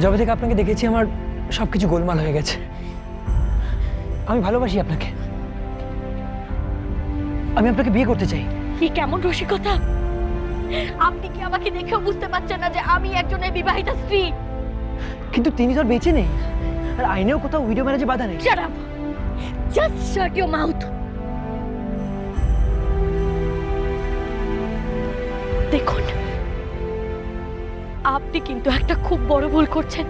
যবে থেকে আপনাকে দেখেছি আমার সবকিছু গোলমাল হয়ে গেছে। আমি ভালোবাসি আপনাকে, আমি আপনাকে বিয়ে করতে চাই। কি কেমন রসিকতা! আপনি কি আমাকে দেখেও বুঝতে পারছেন না যে আমি একজনের বিবাহিতা স্ত্রী? কিন্তু তিনি তো আর বেঁচে নেই, আর আইনেও কোথাও উইডো ম্যারেজে বাধা নেই। Shut up! Just shut your mouth! দেখুন, আপনি কিন্তু একটা খুব বড় ভুল করছেন।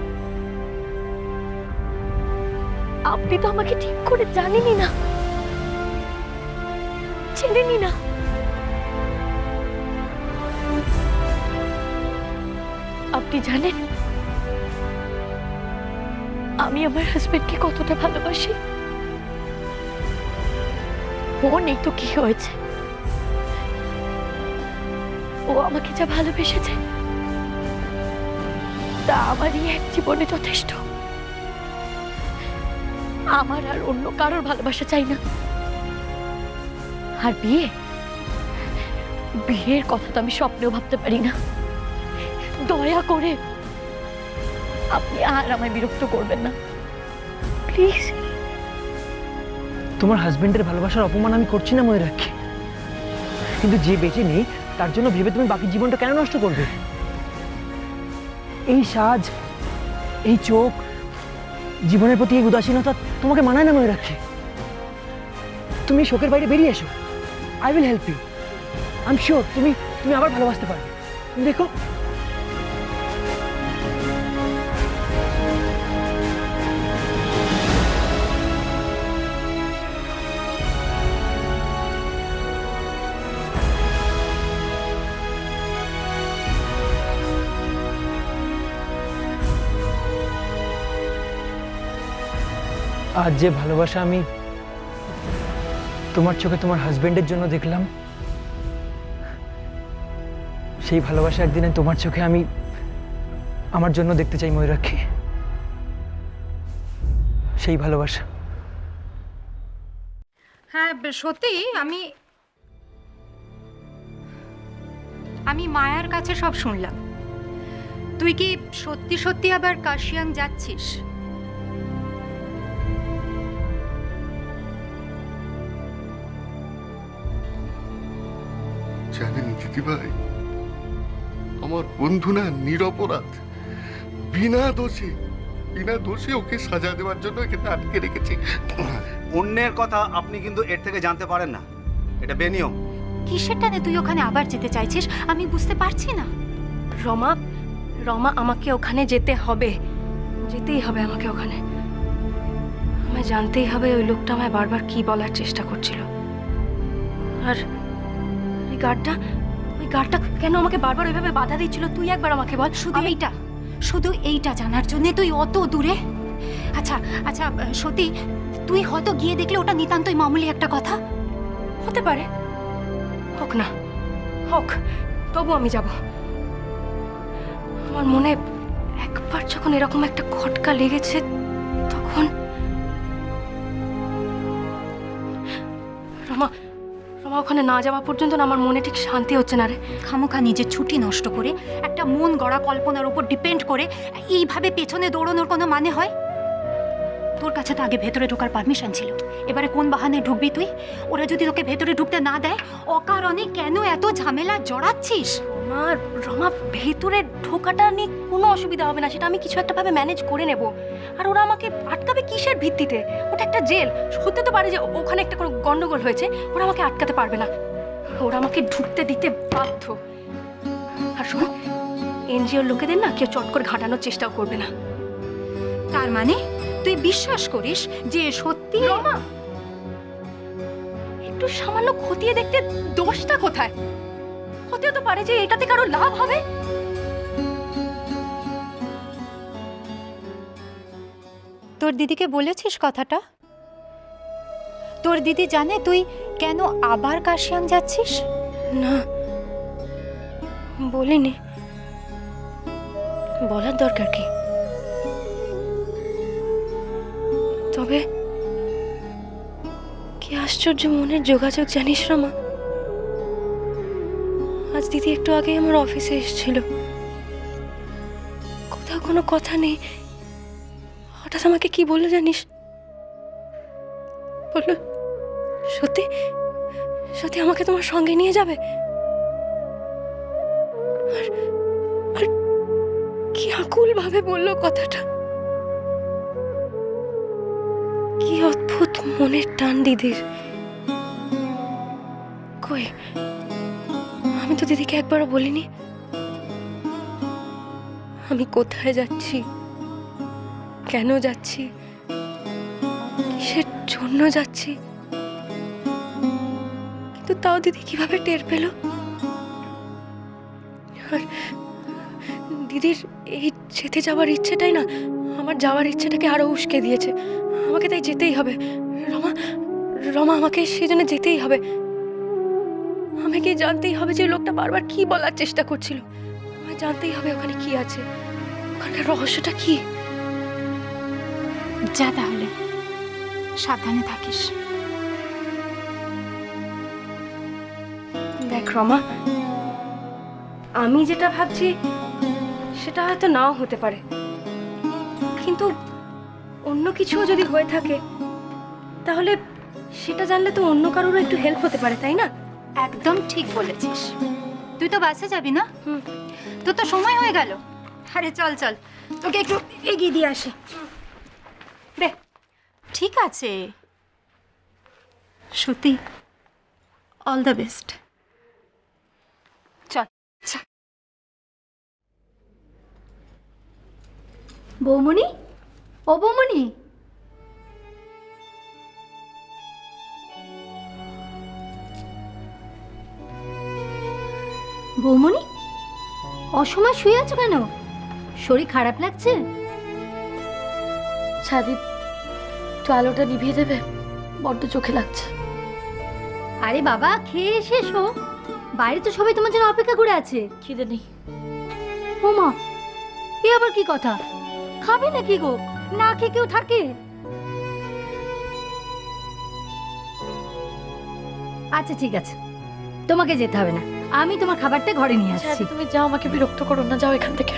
আপনি তো আমাকে ঠিক করে জানেনই না, চেনেনই না। আপনি জানেন আমি আমার হাজবেন্ডকে কতটা ভালোবাসি? ও নেই তো কি হয়েছে, ও আমাকে যা ভালোবেসেছে তা আমারই এক জীবনে যথেষ্ট। আমার আর অন্য কারোর ভালোবাসা চাই না। আর বিয়ের কথা তো আমি স্বপ্নেও ভাবতে পারি না। দয়া করে আপনি আর আমায় বিরক্ত করবেন না, প্লিজ। তোমার হাজবেন্ডের ভালোবাসার অপমান আমি করছি না ময়ূরাক্ষী, কিন্তু যে বেঁচে নেই তার জন্য ভেবে তুমি বাকি জীবনটা কেন নষ্ট করবে? এই সাজ, এই চোখ, জীবনের প্রতি এই উদাসীনতা তোমাকে মানায় না ময়ূরাক্ষী। তুমি শোকের বাইরে বেরিয়ে এসো, I will help you. I am sure তুমি আবার ভালোবাসতে পারবে। দেখো, আজ যে ভালোবাসা আমি তোমার চোখে তোমার হাজবেন্ডের জন্য দেখলাম, সেই ভালোবাসা একদিনে তোমার চোখে আমি আমার জন্য দেখতে চাই ময়ূরাক্ষী। সেই ভালোবাসা। হ্যাঁ সত্যি, আমি মায়ার কাছে সব শুনলাম। তুই কি সত্যি সত্যি আবার কাশিয়াং যাচ্ছিস? জানেন দিদিভাই, আমার বন্ধু না নিরপরাধ, বিনা দোষে ওকে সাজা দেওয়ার জন্য এখানে আটকে রেখেছি। অন্যের কথা আপনি কিন্তু এর থেকে জানতে পারেন না, এটা বেনিয়ম। কিসের টানে তুই ওখানে আবার যেতে চাইছিস আমি বুঝতে পারছি না। রমা আমাকে ওখানে যেতেই হবে আমাকে ওখানে। আমায় জানতেই হবে ওই লোকটা আমায় বারবার কি বলার চেষ্টা করছিল। আর ওই গার্ডটা কেন আমাকে বারবার ওইভাবে বাধা দিচ্ছিল তুই একবার আমাকে বল। শুধু এইটা জানার জন্য তুই অত দূরে? আচ্ছা আচ্ছা সত্যি, তুই হয়তো গিয়ে দেখলে ওটা নিতান্তই মামুলি একটা কথা। হতে পারে, হোক, তবু আমি যাব। আমার মনে একবার যখন এরকম একটা খটকা লেগেছে তখন রমা ওখানে না যাওয়া পর্যন্ত না আমার মনে ঠিক শান্তি হচ্ছে না রে। খামোখা নিজের ছুটি নষ্ট করে একটা মন গড়া কল্পনার উপর ডিপেন্ড করে এইভাবে পেছনে দৌড়ানোর কোনো মানে হয়? তোর কাছে তো আগে ভেতরে ঢোকার পারমিশন ছিল, এবারে কোন বাহানায় ঢুকবি তুই? ওরা যদি তোকে ভেতরে ঢুকতে না দেয় অকারণে কেন এত ঝামেলা জড়াচ্ছিস? রমা ভেতরে ঢোকাটা নিয়ে কোনো অসুবিধা হবে না, সেটা আমি কিছু একটা ভাবে ম্যানেজ করে নেব। আর ওরা আমাকে আটকাবে কিসের ভিত্তিতে? ওটা একটা জেল, হতে তো পারে যে ওখানে একটা কোনো গন্ডগোল হয়েছে, ওরা আমাকে আটকাতে পারবে না, ওরা আমাকে ঢুকতে দিতে বাধ্য। আর শোন, এনজিওর লোকেদের না কেউ চট করে ঘাটানোর চেষ্টাও করবে না। তার মানে তুই বিশ্বাস করিস যে সত্যি? রমা, একটু সামান্য খতিয়ে দেখতে দোষটা কোথায়? হতেও তো পারে যে এটাতে কারো লাভ হবে। তোর দিদিকে বলেছিস কথাটা? তোর দিদি জানে তুই কেন আবার কাশিয়াং যাচ্ছিস? না, বলিনি। বলার দরকার কি? তবে কি আশ্চর্য মনের যোগাযোগ জানিস রমা। আজ দিদি একটু আগে আমার অফিসে এসেছিল। কোথাও কোনো কথা নেই, হঠাৎ আমাকে কি বললো জানিস? বললো সত্যি সত্যি আমাকে তোমার সঙ্গে নিয়ে যাবে। আর আর কি আকুল ভাবে বললো কথাটা। কি অদ্ভুত মনের টান দিদির। কই, আমি তো দিদিকে একবারও বলিনি আমি কোথায় যাচ্ছি, কেন যাচ্ছি, কিসের জন্য যাচ্ছি। কিন্তু তাও দিদি কিভাবে টের পেল? আর দিদির এই যেতে যাওয়ার ইচ্ছেটাই না আমার যাওয়ার ইচ্ছেটাকে আরো উস্কে দিয়েছে। আমাকে তাই যেতেই হবে। রমা রমা আমাকে সেজন্য যেতেই হবে। আমাকে জানতেই হবে যে লোকটা বারবার কি বলার চেষ্টা করছিল। আমায় জানতেই হবে ওখানে কি আছে, ওখানকার রহস্যটা কি। যা তাহলে, সাবধানে থাকিস। দেখ রমা, আমি যেটা ভাবছি সেটা হয়তো নাও হতে পারে, কিন্তু অন্য কিছুও যদি হয়ে থাকে তাহলে সেটা জানলে তো অন্য কারোরও একটু হেল্প হতে পারে, তাই না? একদম ঠিক বলেছিস। তুই তো বাসে যাবি না? হুম। তোর তো সময় হয়ে গেল। আরে চল চল, তোকে একটু এগিয়ে দিয়ে আসি। রে, ঠিক আছে সত্যি, অল দ্য বেস্ট। চল। বৌমণি, ও বৌমণি, বৌমণি, অসময় শুয়ে আছো কেন? শরীর খারাপ লাগছে? ছাদি একটু আলোটা নিভিয়ে দেবে, বড্ড চোখে লাগছে। আরে বাবা, খেয়ে শেষ হো, বাইরে তো সবাই তোমার জন্য অপেক্ষা করে আছে। খিদে নেই। ও মা, এ আবার কি কথা? খাবে নাকি গো? না খেয়ে কেউ থাকে? আচ্ছা ঠিক আছে, তোমাকে যেতে হবে না, আমি তোমার খাবারটা ঘরে নিয়ে আসছি। তুমি যাও, আমাকে বিরক্ত করো না, যাও এখান থেকে।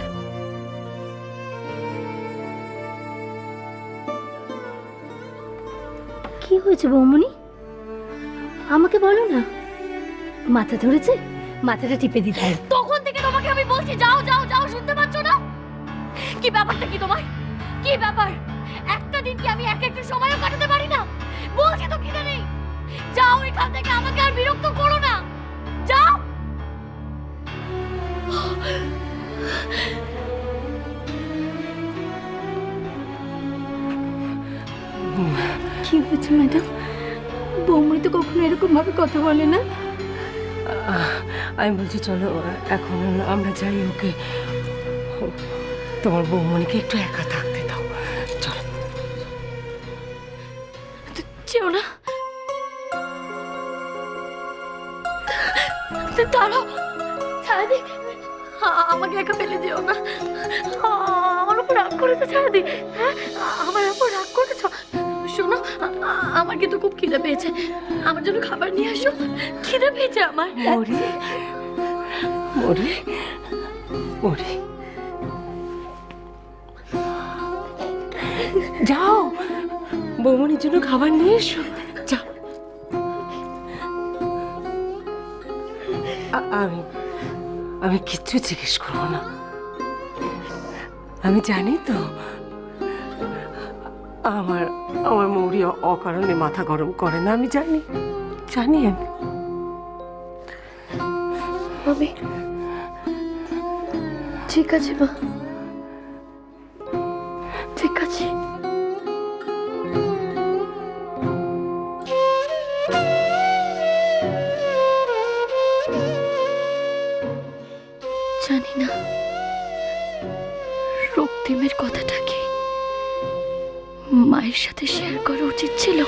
কি হয়েছে বৌমণি, আমাকে বলো না। মাথা ধরেছে? মাথাটা টিপে দিতে হবে। তখন থেকে তোমাকে আমি বলছি যাও যাও যাও, শুনতে পাচ্ছ না? কি ব্যাপারটা কি তোমার? কি ব্যাপার? একটা দিন কি আমি এক একটা সময়ও কাটাতে পারি না? বলছি তো খিদে নেই। যাও এখান থেকে, আমাকে আর বিরক্ত করো না, যাও। কি হয়েছে ম্যাডাম? বৌমণি তো কখনো এরকম ভাবে কথা বলে না। আমি বলছি চলো এখন আমরা যাই, ওকে তোমার বৌমণিকে একটু একা থাকতে দাও। চলো। যেও না, দাঁড়াও ছায়াদি, আমাকে একা ফেলে যেও না। আমার উপর রাগ করেছো ছায়াদি? হ্যাঁ, আমার উপর রাগ করেছো? শোনো, আমার কিন্তু খুব খিদে পেয়েছে, আমার জন্য খাবার নিয়ে আসো। খিদে পেয়েছে আমার। মরি মরি মরি, যাও বৌমণির জন্য খাবার নিয়ে এসো, যাও। আমি আমি কিচ্ছু জিজ্ঞেস করবো না, আমি জানি তো আমার আমার মৌরি অকারণে মাথা গরম করে না, আমি জানি জানি। আমি ঠিক আছে মা, ঠিক আছে। জানি না রক্তিমের কথাটা কি মায়ের সাথে শেয়ার করা উচিত ছিল।